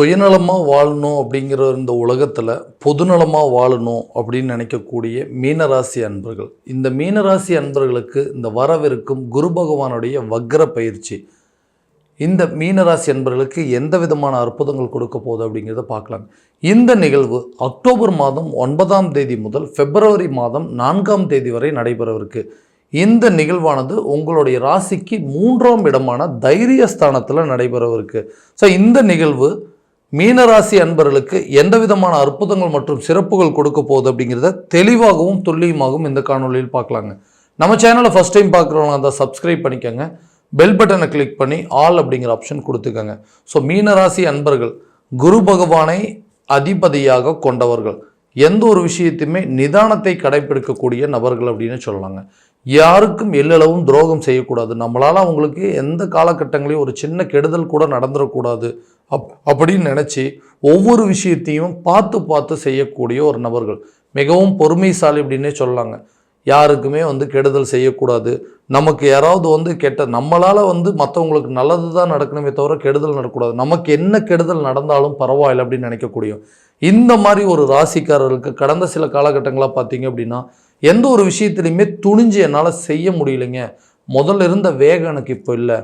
சுயநலமாக வாழணும் அப்படிங்கிற இந்த உலகத்தில் பொதுநலமாக வாழணும் அப்படின்னு நினைக்கக்கூடிய மீனராசி அன்பர்கள், இந்த மீனராசி அன்பர்களுக்கு இந்த வரவிருக்கும் குரு பகவானுடைய வக்ர பயிற்சி இந்த மீனராசி அன்பர்களுக்கு எந்த விதமான அற்புதங்கள் கொடுக்க போகுது அப்படிங்கிறத பார்க்கலாம். இந்த நிகழ்வு அக்டோபர் மாதம் 9ஆம் தேதி முதல் பிப்ரவரி மாதம் 4ஆம் தேதி வரை நடைபெறவிருக்கு. இந்த நிகழ்வானது உங்களுடைய ராசிக்கு 3ஆம் இடமான தைரியஸ்தானத்தில் நடைபெறவிருக்கு. ஸோ இந்த நிகழ்வு மீனராசி அன்பர்களுக்கு எந்த விதமான அற்புதங்கள் மற்றும் சிறப்புகள் கொடுக்க போகுது அப்படிங்கிறத தெளிவாகவும் துல்லியமாகவும் இந்த காணொலியில் பார்க்கலாங்க. நம்ம சேனலை ஃபஸ்ட் டைம் பார்க்குறவங்க அதை சப்ஸ்கிரைப் பண்ணிக்கோங்க, பெல் பட்டனை கிளிக் பண்ணி ஆல் அப்படிங்கிற ஆப்ஷன் கொடுத்துக்கோங்க. ஸோ மீனராசி அன்பர்கள் குரு பகவானை அதிபதியாக கொண்டவர்கள், எந்த ஒரு விஷயத்தையுமே நிதானத்தை கடைபிடிக்கக்கூடிய நபர்கள் அப்படின்னு சொல்லலாங்க. யாருக்கும் எல்லளவும் துரோகம் செய்யக்கூடாது, நம்மளால் அவங்களுக்கு எந்த காலகட்டங்களையும் ஒரு சின்ன கெடுதல் கூட நடந்துடக்கூடாது அப்படின்னு நினச்சி ஒவ்வொரு விஷயத்தையும் பார்த்து பார்த்து செய்யக்கூடிய ஒரு நபர்கள், மிகவும் பொறுமைசாலி அப்படின்னே சொல்லலாங்க. யாருக்குமே கெடுதல் செய்யக்கூடாது, நமக்கு யாராவது நம்மளால் மற்றவங்களுக்கு நல்லது தான் நடக்கணுமே தவிர கெடுதல் நடக்கக்கூடாது, நமக்கு என்ன கெடுதல் நடந்தாலும் பரவாயில்லை அப்படின்னு நினைக்கக்கூடிய இந்த மாதிரி ஒரு ராசிக்காரர்களுக்கு கடந்த சில காலகட்டங்களாக பார்த்தீங்க அப்படின்னா எந்த ஒரு விஷயத்துலையுமே துணிஞ்சு என்னால் செய்ய முடியலைங்க, முதல்ல இருந்த வேகம் எனக்கு இப்போ இல்லை,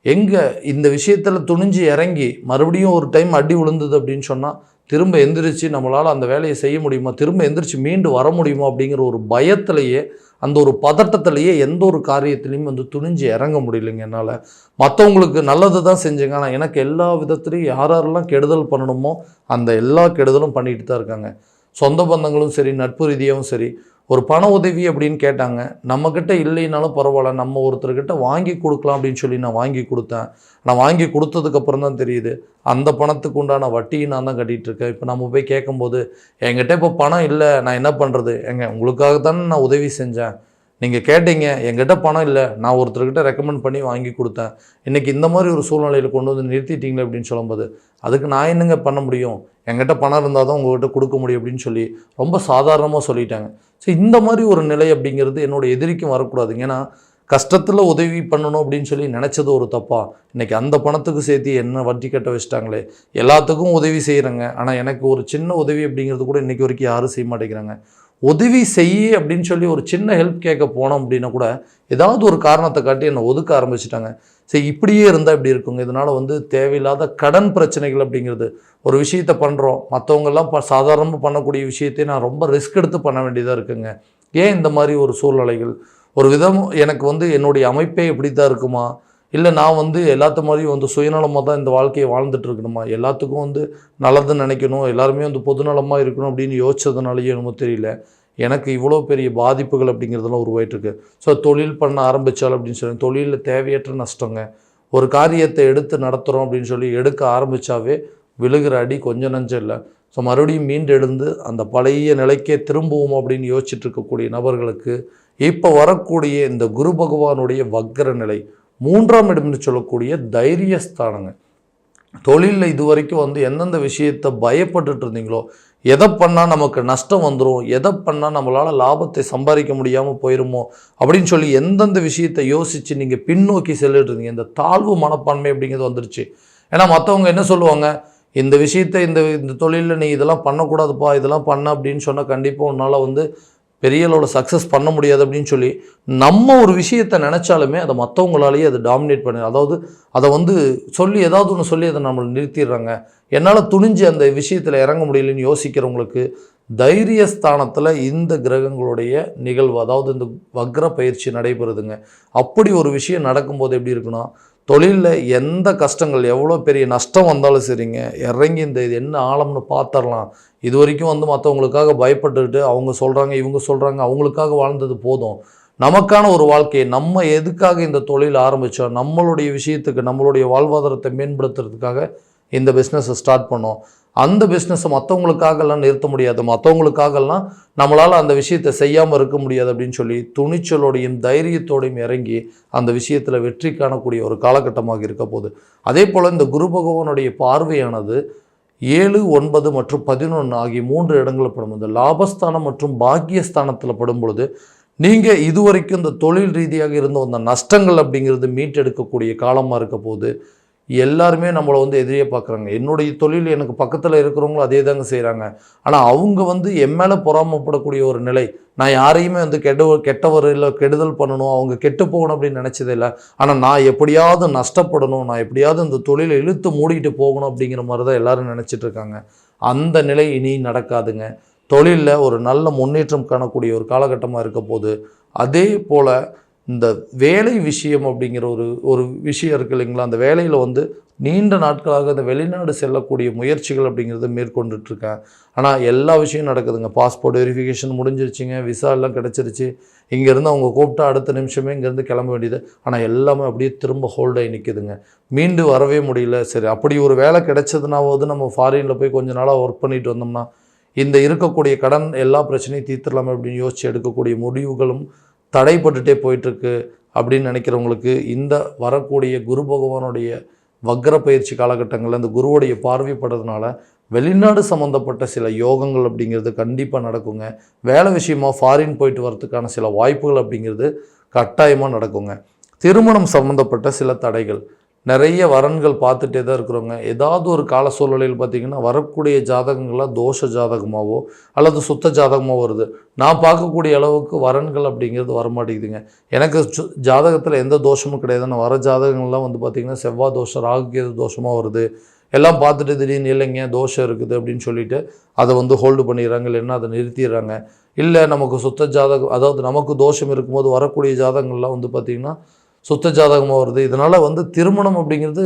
எங்கே இந்த விஷயத்தில் துணிஞ்சு இறங்கி மறுபடியும் ஒரு டைம் அடி விழுந்தது அப்படின்னு சொன்னால் திரும்ப எந்திரிச்சு நம்மளால் அந்த வேலையை செய்ய முடியுமா, திரும்ப எந்திரிச்சு மீண்டு வர முடியுமா அப்படிங்கிற ஒரு பயத்திலேயே, அந்த ஒரு பதட்டத்திலேயே எந்த ஒரு காரியத்திலையும் துணிஞ்சு இறங்க முடியலைங்க என்னால். மற்றவங்களுக்கு நல்லது தான் செஞ்சேங்க, ஆனால் எனக்கு எல்லா விதத்துலையும் யாரெல்லாம் கெடுதல் பண்ணணுமோ அந்த எல்லா கெடுதலும் பண்ணிட்டு தான் இருக்காங்க. சொந்த பந்தங்களும் சரி, நட்பு ரீதியாகவும் சரி, ஒரு பண உதவி அப்படின்னு கேட்டாங்க, நம்மக்கிட்ட இல்லைனாலும் பரவாயில்ல, நம்ம ஒருத்தர்கிட்ட வாங்கி கொடுக்கலாம் அப்படின்னு சொல்லி நான் வாங்கி கொடுத்தேன். நான் வாங்கி கொடுத்ததுக்கப்புறம் தான் தெரியுது அந்த பணத்துக்கு உண்டான வட்டியை நான் தான் கட்டிகிட்டு இருக்கேன். இப்போ நம்ம போய் கேட்கும்போது என்கிட்ட இப்போ பணம் இல்லை, நான் என்ன பண்ணுறது, உங்களுக்காகத்தானே நான் உதவி செஞ்சேன், நீங்கள் கேட்டீங்க, என்கிட்ட பணம் இல்லை, நான் ஒருத்தர்கிட்ட ரெக்கமெண்ட் பண்ணி வாங்கி கொடுத்தேன், இன்றைக்கி இந்த மாதிரி ஒரு சூழ்நிலையில் கொண்டு வந்து நிறுத்திட்டீங்களே அப்படின்னு சொல்லும்போது அதுக்கு நான் என்னங்க பண்ண முடியும், என்கிட்ட பணம் இருந்தால் தான் உங்கள்கிட்ட கொடுக்க முடியும் அப்படின்னு சொல்லி ரொம்ப சாதாரணமாக சொல்லிட்டாங்க. ஸோ இந்த மாதிரி ஒரு நிலை அப்படிங்கிறது என்னோடய எதிரிக்கும் வரக்கூடாதுங்க. ஏன்னா கஷ்டத்தில் உதவி பண்ணணும் அப்படின்னு சொல்லி நினச்சது ஒரு தப்பா, இன்றைக்கி அந்த பணத்துக்கு சேர்த்து என்ன வட்டி கட்ட வச்சிட்டாங்களே, எல்லாத்துக்கும் உதவி செய்கிறேங்க, ஆனால் எனக்கு ஒரு சின்ன உதவி அப்படிங்கிறது கூட இன்றைக்கி வரைக்கும் யாரும் செய்ய மாட்டேங்கிறாங்க. உதவி செய்ய அப்படின்னு சொல்லி ஒரு சின்ன ஹெல்ப் கேட்க போனோம் அப்படின்னா கூட ஏதாவது ஒரு காரணத்தை காட்டி என்னை ஒதுக்க ஆரம்பிச்சிட்டாங்க. சரி, இப்படியே இருந்தால் இப்படி இருக்குங்க. இதனால் தேவையில்லாத கடன் பிரச்சனைகள் அப்படிங்கிறது, ஒரு விஷயத்தை பண்ணுறோம், மற்றவங்கெல்லாம் சாதாரணமாக பண்ணக்கூடிய விஷயத்தை நான் ரொம்ப ரிஸ்க் எடுத்து பண்ண வேண்டியதாக இருக்குங்க. ஏன் இந்த மாதிரி ஒரு சூழ்நிலைகள், ஒரு விதம் எனக்கு என்னுடைய அமைப்பே இப்படி தான் இருக்குமா, இல்லை நான் எல்லாத்த மாதிரியும் சுயநலமாக தான் இந்த வாழ்க்கையை வாழ்ந்துட்டு இருக்கணுமா, எல்லாத்துக்கும் நல்லதுன்னு நினைக்கணும், எல்லாருமே பொதுநலமாக இருக்கணும் அப்படின்னு யோசிச்சதுனாலேயே என்னமோ தெரியல, எனக்கு இவ்வளோ பெரிய பாதிப்புகள் அப்படிங்கிறதெல்லாம் உருவாயிட்டிருக்கு. ஸோ தொழில் பண்ண ஆரம்பித்தால் அப்படின்னு சொல்லி தொழிலில் தேவையற்ற நஷ்டங்க. ஒரு காரியத்தை எடுத்து நடத்துகிறோம் அப்படின்னு சொல்லி எடுக்க ஆரம்பித்தாவே விழுகிற அடி கொஞ்சம் நஞ்சம் இல்லை. ஸோ மறுபடியும் மீண்டு எழுந்து அந்த பழைய நிலைக்கே திரும்புவோம் அப்படின்னு யோசிச்சுட்டு இருக்கக்கூடிய நபர்களுக்கு இப்போ வரக்கூடிய இந்த குரு பகவானுடைய வக்ர நிலை 3ஆம் இடம்னு சொல்லக்கூடிய தைரியஸ்தானங்க. தொழிலில் இது வரைக்கும் எந்தெந்த விஷயத்தை பயப்பட்டுட்டு இருந்தீங்களோ, எதை பண்ணால் நமக்கு நஷ்டம் வந்துடும், எதை பண்ணால் நம்மளால் லாபத்தை சம்பாதிக்க முடியாமல் போயிடுமோ அப்படின்னு சொல்லி எந்தெந்த விஷயத்தை யோசித்து நீங்கள் பின்னோக்கி செல்லிட்டு இருந்தீங்க, இந்த தாழ்வு மனப்பான்மை அப்படிங்கிறது வந்துருச்சு. ஏன்னா மற்றவங்க என்ன சொல்லுவாங்க, இந்த விஷயத்தை இந்த தொழிலில் நீ இதெல்லாம் பண்ணக்கூடாதுப்பா, இதெல்லாம் பண்ண அப்படின்னு சொன்னால் கண்டிப்பாக உன்னால் பெரிய அளவில் சக்ஸஸ் பண்ண முடியாது அப்படின்னு சொல்லி நம்ம ஒரு விஷயத்தை நினச்சாலுமே அதை மற்றவங்களாலேயே அதை டாமினேட் பண்ணு, அதாவது அதை சொல்லி ஏதாவது ஒன்று சொல்லி அதை நம்மளை நிறுத்திடுறாங்க. என்னால் துணிஞ்சு அந்த விஷயத்தில் இறங்க முடியலன்னு யோசிக்கிறவங்களுக்கு தைரியஸ்தானத்தில் இந்த கிரகங்களுடைய நிகழ்வு, அதாவது இந்த வக்ர பயிற்சி நடைபெறுதுங்க. அப்படி ஒரு விஷயம் நடக்கும்போது எப்படி இருக்குன்னா, தொழிலில் எந்த கஷ்டங்கள் எவ்வளோ பெரிய நஷ்டம் வந்தாலும் சரிங்க, இறங்கி இது என்ன ஆழம்னு பார்த்துடலாம். இது வரைக்கும் மற்றவங்களுக்காக பயப்பட்டுக்கிட்டு அவங்க சொல்கிறாங்க இவங்க சொல்கிறாங்க அவங்களுக்காக வாழ்ந்தது போதும், நமக்கான ஒரு வாழ்க்கையை நம்ம எதுக்காக இந்த தொழில் ஆரம்பித்தோம், நம்மளுடைய விஷயத்துக்கு நம்மளுடைய வாழ்வாதாரத்தை மேம்படுத்துறதுக்காக இந்த பிஸ்னஸை ஸ்டார்ட் பண்ணோம், அந்த பிஸ்னஸை மற்றவங்களுக்காகலாம் நிறுத்த முடியாது, மற்றவங்களுக்காகலாம் நம்மளால் அந்த விஷயத்தை செய்யாமல் இருக்க முடியாது அப்படின்னு சொல்லி துணிச்சலோடையும் தைரியத்தோடையும் இறங்கி அந்த விஷயத்தில் வெற்றி காணக்கூடிய ஒரு காலகட்டமாக இருக்க போகுது. அதே போல் இந்த குரு பகவானுடைய பார்வையானது 7, 9 மற்றும் 11 ஆகிய 3 இடங்களில் படும். இந்த லாபஸ்தானம் மற்றும் பாக்கியஸ்தானத்தில் படும் பொழுது நீங்கள் இதுவரைக்கும் இந்த தொழில் ரீதியாக இருந்த அந்த நஷ்டங்கள் அப்படிங்கிறது மீட்டெடுக்கக்கூடிய காலமாக இருக்க போது. எல்லாருமே நம்மளை வந்து எதிரியே பார்க்குறாங்க. என்னுடைய தொழில் எனக்கு பக்கத்தில் இருக்கிறவங்களும் அதே தாங்க செய்கிறாங்க. ஆனால் அவங்க வந்து என் மேலே பொறாமப்படக்கூடிய ஒரு நிலை. நான் யாரையுமே வந்து கெட்டவர் இல்லை கெடுதல் பண்ணணும், அவங்க கெட்டு போகணும் அப்படின்னு நினச்சதே இல்லை. ஆனால் நான் எப்படியாவது நஷ்டப்படணும், நான் எப்படியாவது இந்த தொழிலை இழுத்து மூடிட்டு போகணும் அப்படிங்கிற மாதிரி தான் எல்லோரும் நினச்சிட்டு இருக்காங்க. அந்த நிலை இனி நடக்காதுங்க. தொழிலில் ஒரு நல்ல முன்னேற்றம் காணக்கூடிய ஒரு காலகட்டமாக இருக்க போது. அதே போல் இந்த வேலை விஷயம் அப்படிங்கிற ஒரு விஷயம் இருக்குது இல்லைங்களா, அந்த வேலையில் வந்து நீண்ட நாட்களாக இந்த வெளிநாடு செல்லக்கூடிய முயற்சிகள் அப்படிங்கிறத மேற்கொண்டுட்ருக்கேன். ஆனால் எல்லா விஷயம் நடக்குதுங்க. பாஸ்போர்ட் வெரிஃபிகேஷன் முடிஞ்சிருச்சுங்க, விசா எல்லாம் கிடச்சிருச்சு. இங்கேருந்து அவங்க கூப்பிட்டா அடுத்த நிமிஷமே இங்கேருந்து கிளம்ப வேண்டியது. ஆனால் எல்லாமே அப்படியே திரும்ப ஹோல்டாகி நிற்கிதுங்க. மீண்டு வரவே முடியல. சரி, அப்படி ஒரு வேலை கிடைச்சதுனாவது நம்ம ஃபாரினில் போய் கொஞ்ச நாளாக ஒர்க் பண்ணிட்டு வந்தோம்னா இந்த இருக்கக்கூடிய கடன் எல்லா பிரச்சனையும் தீர்த்துடலாமே அப்படின்னு யோசித்து எடுக்கக்கூடிய முடிவுகளும் தடைப்பட்டுட்டே போயிட்டுருக்கு அப்படின்னு நினைக்கிறவங்களுக்கு இந்த வரக்கூடிய குரு பகவானுடைய வக்ர பயிற்சி காலகட்டங்களில் இந்த குருவுடைய பார்வைப்படுறதுனால வெளிநாடு சம்மந்தப்பட்ட சில யோகங்கள் அப்படிங்கிறது கண்டிப்பாக நடக்குங்க. வேலை விஷயமாக ஃபாரின் போயிட்டு வரதுக்கான சில வாய்ப்புகள் அப்படிங்கிறது கட்டாயமாக நடக்குங்க. திருமணம் சம்மந்தப்பட்ட சில தடைகள், நிறைய வரன்கள் பார்த்துட்டே தான் இருக்கிறோங்க. ஏதாவது ஒரு கால சூழ்நிலையில் பார்த்திங்கன்னா வரக்கூடிய ஜாதகங்களாக தோஷ ஜாதகமாகவோ அல்லது சுத்த ஜாதகமாக வருது. நான் பார்க்கக்கூடிய அளவுக்கு வரன்கள் அப்படிங்கிறது வரமாட்டேங்குதுங்க. எனக்கு ஜாதகத்தில் எந்த தோஷமும் கிடையாது. நான் வர ஜாதகங்கள்லாம் வந்து பார்த்திங்கன்னா செவ்வாய் தோஷம், ராகுகேது தோஷமாக வருது. எல்லாம் பார்த்துட்டு திடீர்னு இல்லைங்க தோஷம் இருக்குது அப்படின்னு சொல்லிட்டு அதை வந்து ஹோல்டு பண்ணிடுறாங்க, இல்லைன்னா அதை நிறுத்திடுறாங்க. இல்லை நமக்கு சுத்த ஜாதகம், அதாவது நமக்கு தோஷம் இருக்கும்போது வரக்கூடிய ஜாதகங்கள்லாம் வந்து பார்த்திங்கன்னா சுத்த ஜாதகமாக வருது. இதனால் வந்து திருமணம் அப்படிங்கிறது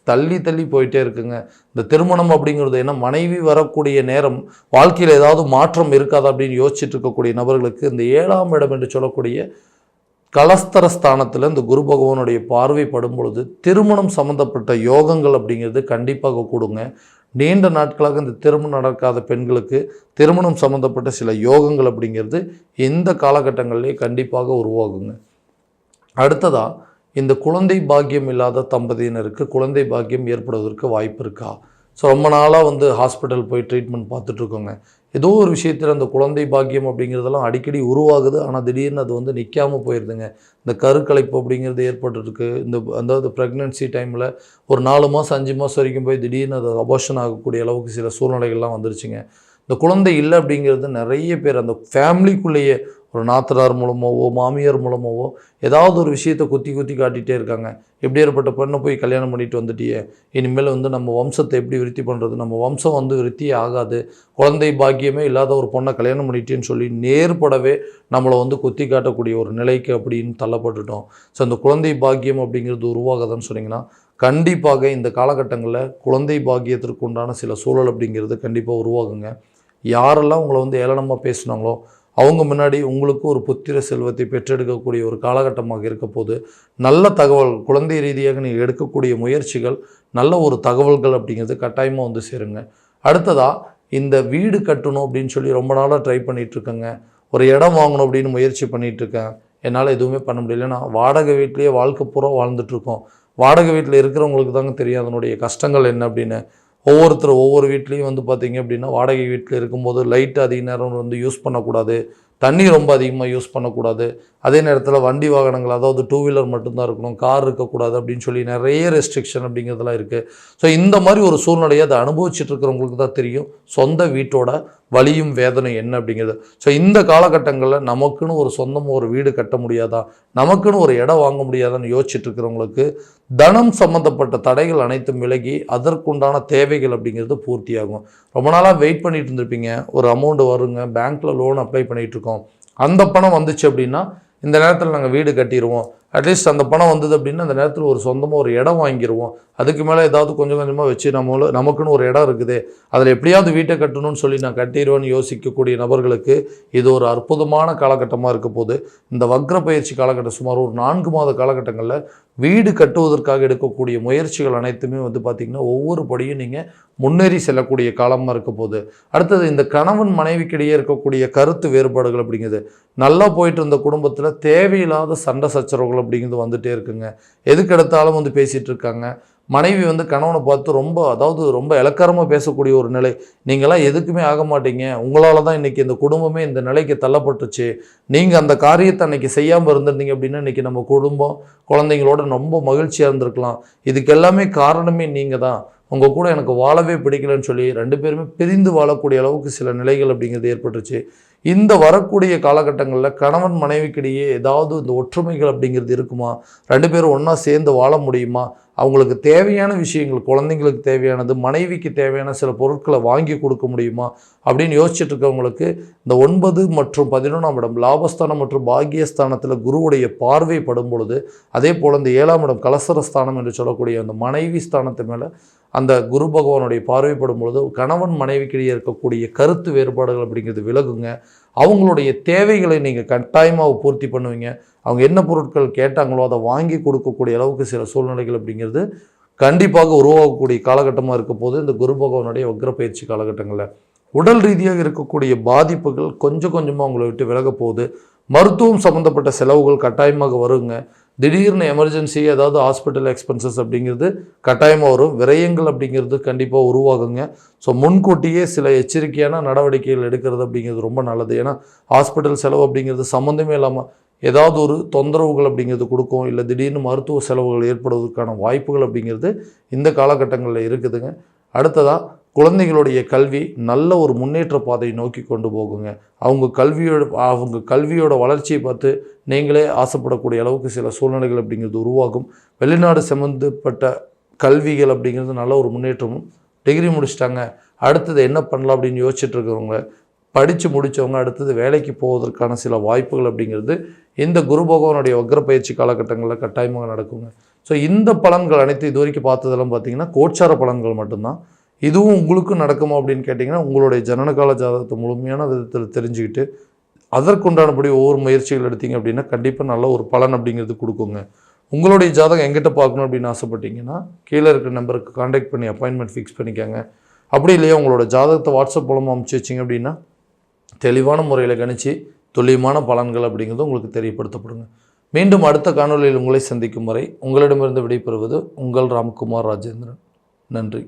தள்ளி தள்ளி போயிட்டே இருக்குங்க. இந்த திருமணம் அப்படிங்கிறது ஏன்னா மனைவி வரக்கூடிய நேரம் வாழ்க்கையில் ஏதாவது மாற்றம் இருக்காதா அப்படின்னு யோசிச்சுட்டு இருக்கக்கூடிய நபர்களுக்கு இந்த 7ஆம் இடம் என்று சொல்லக்கூடிய கலஸ்தர ஸ்தானத்தில் இந்த குரு பகவானுடைய பார்வைப்படும் பொழுது திருமணம் சம்மந்தப்பட்ட யோகங்கள் அப்படிங்கிறது கண்டிப்பாக கொடுங்க. நீண்ட நாட்களாக இந்த திருமணம் நடக்காத பெண்களுக்கு திருமணம் சம்மந்தப்பட்ட சில யோகங்கள் அப்படிங்கிறது இந்த காலகட்டங்களிலே கண்டிப்பாக உருவாகுங்க. அடுத்ததாக இந்த குழந்தை பாக்கியம் இல்லாத தம்பதியினருக்கு குழந்தை பாக்கியம் ஏற்படுவதற்கு வாய்ப்பு இருக்கா? ஸோ ரொம்ப நாளாக வந்து ஹாஸ்பிட்டல் போய் ட்ரீட்மெண்ட் பார்த்துட்ருக்கோங்க. ஏதோ ஒரு விஷயத்தில் அந்த குழந்தை பாக்கியம் அப்படிங்கிறதெல்லாம் அடிக்கடி உருவாகுது. ஆனால் திடீர்னு அது வந்து நிற்காமல் போயிடுதுங்க. இந்த கருக்கலைப்பு அப்படிங்கிறது ஏற்பட்டுருக்கு. அதாவது ப்ரெக்னென்சி டைமில் ஒரு 4 மாதம் 5 மாதம் வரைக்கும் போய் திடீர்னு அது அபார்ஷன் ஆகக்கூடிய அளவுக்கு சில சூழ்நிலைகள்லாம் வந்துருச்சுங்க. இந்த குழந்தை இல்லை அப்படிங்கிறது நிறைய பேர் அந்த ஃபேமிலிக்குள்ளேயே ஒரு நாத்தனார் மூலமாகவோ மாமியார் மூலமாகவோ ஏதாவது ஒரு விஷயத்தை குத்தி குத்தி காட்டிகிட்டே இருக்காங்க. எப்படி ஏற்பட்ட பெண்ணை போய் கல்யாணம் பண்ணிட்டு வந்துட்டியே, இனிமேல் வந்து நம்ம வம்சத்தை எப்படி விருத்தி பண்ணுறது, நம்ம வம்சம் வந்து விருத்தியே ஆகாது, குழந்தை பாக்கியமே இல்லாத ஒரு பொண்ணை கல்யாணம் பண்ணிட்டேன்னு சொல்லி நேர்படவே நம்மளை வந்து குத்தி காட்டக்கூடிய ஒரு நிலைக்கு அப்படின்னு தள்ளப்பட்டுட்டோம். ஸோ அந்த குழந்தை பாக்கியம் அப்படிங்கிறது உருவாகுதுன்னு சொன்னிங்கன்னா கண்டிப்பாக இந்த காலகட்டங்களில் குழந்தை பாக்கியத்திற்கு உண்டான சில சூழல் அப்படிங்கிறது கண்டிப்பாக உருவாகுங்க. யாரெல்லாம் உங்களை வந்து ஏளனமாக பேசுனாங்களோ அவங்க முன்னாடி உங்களுக்கு ஒரு புத்திர செல்வத்தை பெற்றெடுக்கக்கூடிய ஒரு காலகட்டமாக இருக்க போது நல்ல தகவல் குழந்தை ரீதியாக நீங்கள் எடுக்கக்கூடிய முயற்சிகள் நல்ல ஒரு தகவல்கள் அப்படிங்கிறது கட்டாயமாக வந்து சேருங்க. அடுத்ததாக இந்த வீடு கட்டணும் அப்படின்னு சொல்லி ரொம்ப நாளாக ட்ரை பண்ணிகிட்ருக்கேங்க. ஒரு இடம் வாங்கணும் அப்படின்னு முயற்சி பண்ணிகிட்ருக்கேன். என்னால் எதுவுமே பண்ண முடியல. நான் வாடகை வீட்லேயே வாழ்க்கை பூரா வாழ்ந்துட்டுருக்கோம். வாடகை வீட்டில் இருக்கிறவங்களுக்கு தாங்க தெரியும் அதனுடைய கஷ்டங்கள் என்ன அப்படின்னு. ஒவ்வொரு வீட்லேயும் வந்து பார்த்திங்க அப்படின்னா வாடகை வீட்டில் இருக்கும்போது லைட் அதிக நேரம் வந்து யூஸ் பண்ணக்கூடாது, தண்ணி ரொம்ப அதிகமாக யூஸ் பண்ணக்கூடாது, அதே நேரத்தில் வண்டி வாகனங்கள் அதாவது 2 வீலர் மட்டும்தான் இருக்கணும், கார் இருக்கக்கூடாது அப்படின்னு சொல்லி நிறைய ரெஸ்ட்ரிக்ஷன் அப்படிங்கிறதுலாம் இருக்குது. ஸோ இந்த மாதிரி ஒரு சூழ்நிலையை அதை அனுபவிச்சுட்டு இருக்கிறவங்களுக்கு தான் தெரியும் சொந்த வீட்டோட வலியும் வேதனை என்ன அப்படிங்கிறது. ஸோ இந்த காலகட்டங்களில் நமக்குன்னு ஒரு சொந்தமாக ஒரு வீடு கட்ட முடியாதா, நமக்குன்னு ஒரு இடம் வாங்க முடியாதான்னு யோசிச்சுட்டு இருக்கிறவங்களுக்கு தனம் சம்மந்தப்பட்ட தடைகள் அனைத்தும் விலகி அதற்குண்டான தேவைகள் அப்படிங்கிறது பூர்த்தியாகும். ரொம்ப நாளாக வெயிட் பண்ணிட்டு இருந்திருப்பீங்க, ஒரு அமௌண்ட் வருங்க, பேங்க்கில் லோன் அப்ளை பண்ணிகிட்ருக்கோம், அந்த பணம் வந்துச்சு அப்படின்னா இந்த நேரத்தில் நாங்கள் வீடு கட்டிடுவோம், அட்லீஸ்ட் அந்த பணம் வந்தது அப்படின்னா அந்த நேரத்தில் ஒரு சொந்தமாக ஒரு இடம் வாங்கிடுவோம், அதுக்கு மேலே ஏதாவது கொஞ்சம் கொஞ்சமாக வச்சு நமக்குன்னு ஒரு இடம் இருக்குது அதில் எப்படியாவது வீட்டை கட்டணும்னு சொல்லி நான் கட்டிடுவேன்னு யோசிக்கக்கூடிய நபர்களுக்கு இது ஒரு அற்புதமான காலகட்டமாக இருக்க போது. இந்த வக்ர பயிற்சி காலகட்டம் சுமார் ஒரு 4 மாத காலகட்டங்களில் வீடு கட்டுவதற்காக எடுக்கக்கூடிய முயற்சிகள் அனைத்துமே வந்து பார்த்திங்கன்னா ஒவ்வொரு படியும் நீங்கள் முன்னேறி செல்லக்கூடிய காலமாக இருக்க போது. அடுத்தது இந்த கணவன் மனைவிக்கிடையே இருக்கக்கூடிய கருத்து வேறுபாடுகள் அப்படிங்கிறது நல்லா போயிட்டு இருந்த குடும்பத்தில் தேவையில்லாத சண்டை சச்சரவுகள் அப்படிங்கிறது வந்துகிட்டே இருக்குங்க. எதுக்கு எடுத்தாலும் வந்து பேசிகிட்டு இருக்காங்க. மனைவி வந்து கணவனை பார்த்து ரொம்ப இளக்காரமாக பேசக்கூடிய ஒரு நிலை. நீங்களாம் எதுக்குமே ஆக மாட்டீங்க, உங்களால் தான் இன்றைக்கி இந்த குடும்பமே இந்த நிலைக்கு தள்ளப்பட்டுச்சு, நீங்கள் அந்த காரியத்தை அன்றைக்கி செய்யாமல் இருந்திருந்தீங்க அப்படின்னா இன்றைக்கி நம்ம குடும்பம் குழந்தைங்களோட ரொம்ப மகிழ்ச்சியாக இருந்திருக்கலாம், இதுக்கு எல்லாமே காரணமே நீங்கள் தான், உங்கள் கூட எனக்கு வாழவே பிடிக்கலன்னு சொல்லி 2 பேருமே பிரிந்து வாழக்கூடிய அளவுக்கு சில நிலைகள் அப்படிங்கிறது ஏற்பட்டுச்சு. இந்த வரக்கூடிய காலகட்டங்களில் கணவன் மனைவிக்கிடையே ஏதாவது இந்த ஒற்றுமைகள் அப்படிங்கிறது இருக்குமா? 2 பேரும் ஒன்றா சேர்ந்து வாழ முடியுமா? அவங்களுக்கு தேவையான விஷயங்கள், குழந்தைங்களுக்கு தேவையானது, மனைவிக்கு தேவையான சில பொருட்களை வாங்கி கொடுக்க முடியுமா அப்படின்னு யோசிச்சுட்டு இருக்கவங்களுக்கு இந்த 9 மற்றும் 11ஆம் இடம் லாபஸ்தானம் மற்றும் பாக்கியஸ்தானத்தில் குருவுடைய பார்வை படும் பொழுது, அதே போல் இந்த 7ஆம் இடம் கலசரஸ்தானம் என்று சொல்லக்கூடிய அந்த மனைவி ஸ்தானத்து மேலே அந்த குரு பகவானுடைய பார்வைப்படும் பொழுது கணவன் மனைவிக்கிடையே இருக்கக்கூடிய கருத்து வேறுபாடுகள் அப்படிங்கிறது விலகுங்க. அவங்களுடைய தேவைகளை நீங்கள் கட்டாயமாக பூர்த்தி பண்ணுவீங்க. அவங்க என்ன பொருட்கள் கேட்டாங்களோ அதை வாங்கி கொடுக்கக்கூடிய அளவுக்கு சில சூழ்நிலைகள் அப்படிங்கிறது கண்டிப்பாக உருவாகக்கூடிய காலகட்டமாக இருக்க போது இந்த குரு பகவானுடைய வக்ர பயிற்சி காலகட்டங்களில் உடல் ரீதியாக இருக்கக்கூடிய பாதிப்புகள் கொஞ்சம் கொஞ்சமாக அவங்கள விட்டு விலக போகுது. மருத்துவம் சம்மந்தப்பட்ட செலவுகள் கட்டாயமாக வருங்க. திடீர்னு எமர்ஜென்சி ஏதாவது ஹாஸ்பிட்டல் எக்ஸ்பென்சஸ் அப்படிங்கிறது கட்டாயமாக வரும். விரயங்கள் அப்படிங்கிறது கண்டிப்பாக உருவாகுங்க. ஸோ முன்கூட்டியே சில எச்சரிக்கையான நடவடிக்கைகள் எடுக்கிறது அப்படிங்கிறது ரொம்ப நல்லது. ஏன்னா ஹாஸ்பிட்டல் செலவு அப்படிங்கிறது சம்மந்தமே இல்லாமல் ஏதாவது ஒரு தொந்தரவுகள் அப்படிங்கிறது கொடுக்கும், இல்லை திடீர்னு மருத்துவ செலவுகள் ஏற்படுவதற்கான வாய்ப்புகள் அப்படிங்கிறது இந்த காலகட்டங்களில் இருக்குதுங்க. அடுத்ததாக குழந்தைகளுடைய கல்வி நல்ல ஒரு முன்னேற்ற பாதையை நோக்கி கொண்டு போகுங்க. அவங்க கல்வியோட வளர்ச்சியை பார்த்து நீங்களே ஆசைப்படக்கூடிய அளவுக்கு சில சூழ்நிலைகள் அப்படிங்கிறது உருவாகும். வெளிநாடு சம்மந்தப்பட்ட கல்விகள் அப்படிங்கிறது நல்ல ஒரு முன்னேற்றமும். டிகிரி முடிச்சிட்டாங்க, அடுத்தது என்ன பண்ணலாம் அப்படின்னு யோசிச்சுட்டு இருக்கிறவங்க, படித்து முடித்தவங்க அடுத்தது வேலைக்கு போவதற்கான சில வாய்ப்புகள் அப்படிங்கிறது இந்த குரு பகவானுடைய வக்ர பயிற்சி காலகட்டங்களில் கட்டாயமாக நடக்குங்க. ஸோ இந்த பலன்கள் அனைத்து இது வரைக்கும் பார்த்ததெல்லாம் பார்த்தீங்கன்னா கோச்சார பலன்கள் மட்டும்தான். இதுவும் உங்களுக்கும் நடக்குமா அப்படின்னு கேட்டிங்கன்னா உங்களுடைய ஜனனகால ஜாதகத்தை முழுமையான விதத்தில் தெரிஞ்சுக்கிட்டு அதற்குண்டானபடி ஒவ்வொரு முயற்சிகள் எடுத்தீங்க அப்படின்னா கண்டிப்பாக நல்ல ஒரு பலன் அப்படிங்கிறது கொடுக்குங்க. உங்களுடைய ஜாதகம் எங்கிட்ட பார்க்கணும் அப்படின்னு ஆசைப்பட்டீங்கன்னா கீழே இருக்கிற நம்பருக்கு காண்டாக்ட் பண்ணி அப்பாயின்மெண்ட் ஃபிக்ஸ் பண்ணிக்கோங்க. அப்படி இல்லையா உங்களோட ஜாதகத்தை வாட்ஸ்அப் மூலமாக அனுப்பிச்சி வச்சிங்க அப்படின்னா தெளிவான முறையில் கணிச்சு துல்லியமான பலன்கள் அப்படிங்கிறது உங்களுக்கு தெரியப்படுத்தப்படுங்க. மீண்டும் அடுத்த காணொலியில் உங்களை சந்திக்கும் வரை உங்களிடமிருந்து விடைபெறுவது உங்கள் ராம்குமார் ராஜேந்திரன். நன்றி.